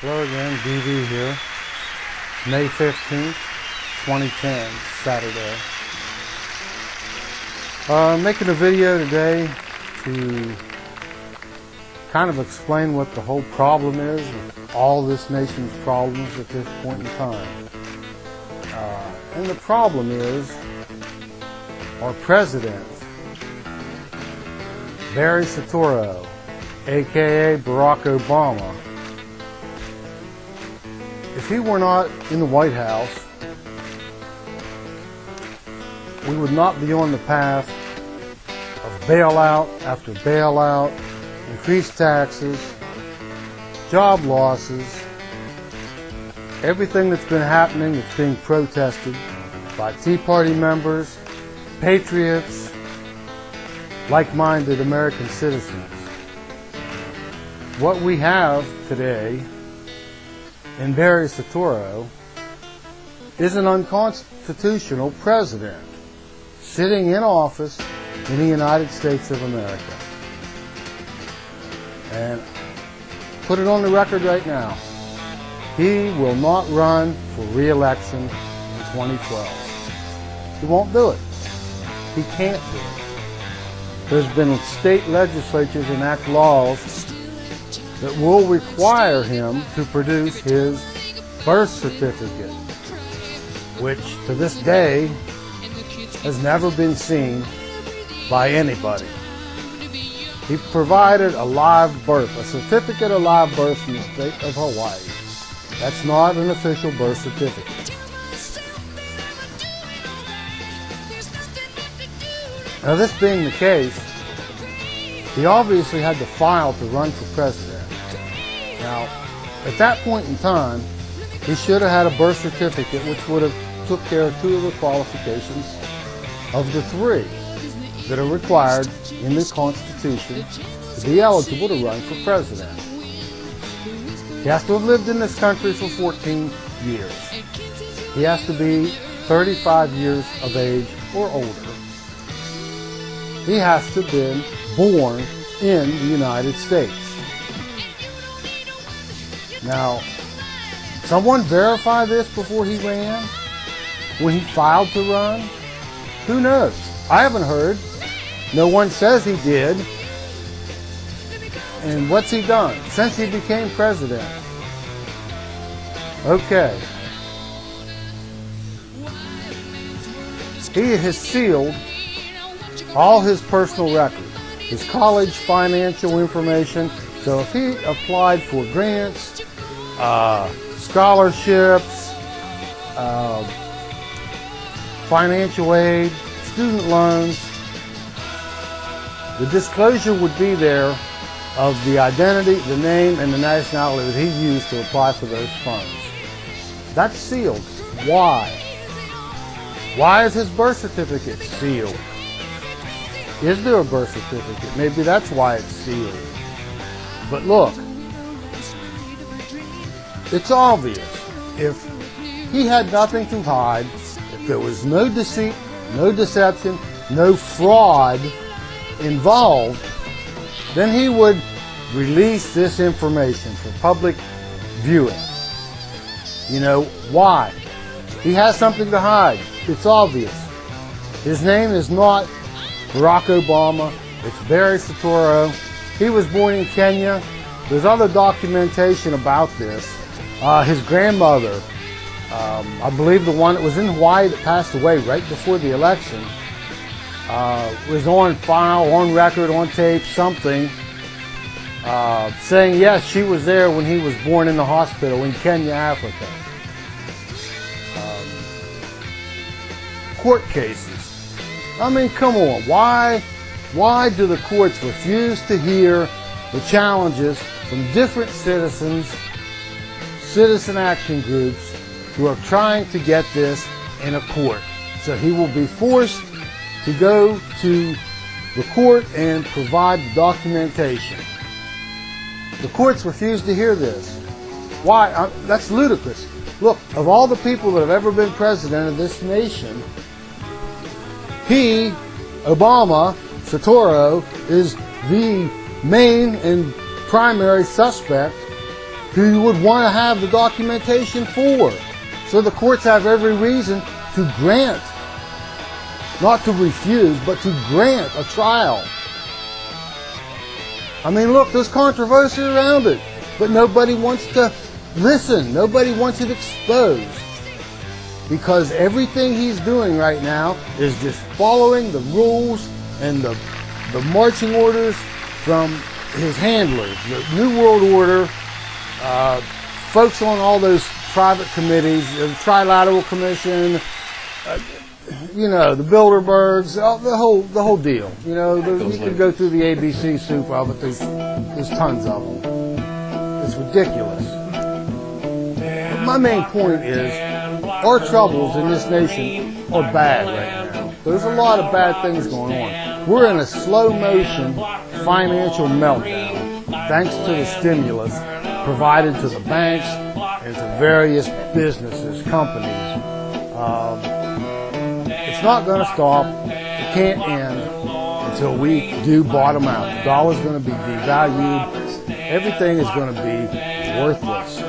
Hello again, DV here. It's May 15th, 2010, Saturday. I'm making a video today to kind of explain what the whole problem is with all this nation's problems at this point in time. And the problem is our president, Soetoro AKA Barack Obama. If he were not in the White House, we would not be on the path of bailout after bailout, increased taxes, job losses, everything that's been happening that's being protested by Tea Party members, patriots, like-minded American citizens. What we have today in Soetoro is an unconstitutional president sitting in office in the United States of America. And put it on the record right now, he will not run for re-election in 2012. He won't do it. He can't do it. There's been state legislatures enact laws that will require him to produce his birth certificate, which to this day has never been seen by anybody. He provided a live birth, a certificate of live birth from the state of Hawaii. That's not an official birth certificate. Now, this being the case, he obviously had to file to run for president. Now, at that point in time, he should have had a birth certificate which would have took care of two of the qualifications of the three that are required in the Constitution to be eligible to run for president. He has to have lived in this country for 14 years. He has to be 35 years of age or older. He has to have been born in the United States. Now, someone verify this before he ran? When he filed to run? Who knows? I haven't heard. No one says he did. And what's he done since he became president? Okay. He has sealed all his personal records, his college financial information. So if he applied for grants, scholarships, financial aid, student loans, the disclosure would be there of the identity, the name, and the nationality that he used to apply for those funds. That's sealed. Why? Why is his birth certificate sealed? Is there a birth certificate? Maybe that's why it's sealed. But look, it's obvious. If he had nothing to hide, if there was no deceit, no deception, no fraud involved, then he would release this information for public viewing. You know, why? He has something to hide. It's obvious. His name is not Barack Obama. It's Soetoro. He was born in Kenya. There's other documentation about this. His grandmother, I believe the one that was in Hawaii that passed away right before the election, was on file, on record, on tape, something, saying yes, she was there when he was born in the hospital in Kenya, Africa. Court cases. I mean, come on. Why do the courts refuse to hear the challenges from different citizens, citizen action groups who are trying to get this in a court? So he will be forced to go to the court and provide the documentation. The courts refuse to hear this. Why? That's ludicrous. Look, of all the people that have ever been president of this nation, he, Obama, Soetoro, is the main and primary suspect who you would want to have the documentation for. So the courts have every reason to grant, not to refuse, but to grant a trial. I mean, look, there's controversy around it, but nobody wants to listen. Nobody wants it exposed. Because everything he's doing right now is just following the rules and the marching orders from his handlers, the New World Order, folks on all those private committees, the Trilateral Commission, you know, the Bilderbergs, the whole deal. You know, you can go through the ABC soup of it. There's tons of them. It's ridiculous. But my main point is, our troubles in this nation are bad right now. There's a lot of bad things going on. We're in a slow motion financial meltdown thanks to the stimulus provided to the banks and to various businesses, companies. It's not going to stop. It can't end until we do bottom out. The dollar's going to be devalued. Everything is going to be worthless.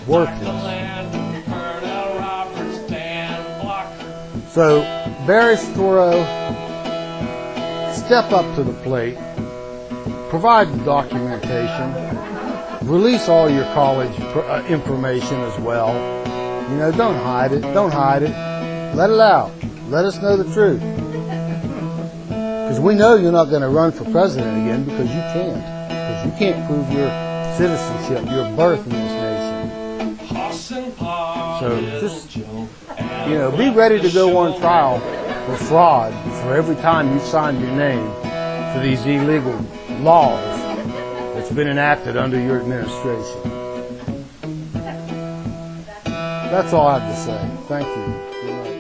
Worthless. So, Barry Soetoro, step up to the plate, provide the documentation, release all your college information as well. You know, don't hide it. Don't hide it. Let it out. Let us know the truth. Because we know you're not going to run for president again because you can't. Because you can't prove your citizenship, your birth in this nation. So just, you know, be ready to go on trial for fraud for every time you've signed your name to these illegal laws that's been enacted under your administration. That's all I have to say. Thank you. Good night.